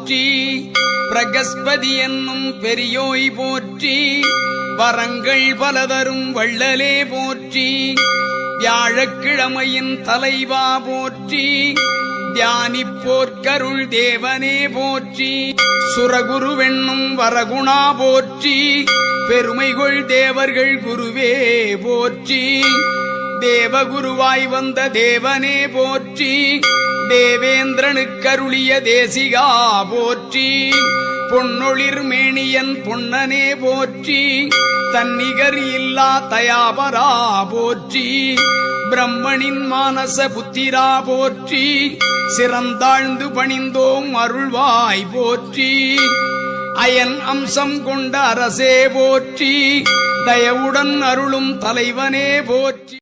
போற்றி. பிரகஸ்பதி என்னும் பெரியோய் போற்றி. வரங்கள் பலதரும் வள்ளலே போற்றி. வியாழக்கிழமையின் தலைவா போற்றி. தியானிப்போர்க்கருள் தேவனே போற்றி. சுரகுருவென்னும் வரகுணா போற்றி. பெருமைகொள் தேவர்கள் குருவே போற்றி. தேவகுருவாய் வந்த தேவனே போற்றி. தேவேந்திரனுக்கருளிய தேசிகா போற்றி. பொன்னொளிர் மேனியன் பொன்னனே போற்றி. தன்னிகர் இல்லா தயாபரா போற்றி. பிரம்மனின் மானச புத்திரா போற்றி. சிறந்தாழ்ந்து பணிந்தோம் அருள்வாய் போற்றி. அயன் அம்சம் கொண்ட அரசே போற்றி. தயவுடன் அருளும் தலைவனே போற்றி.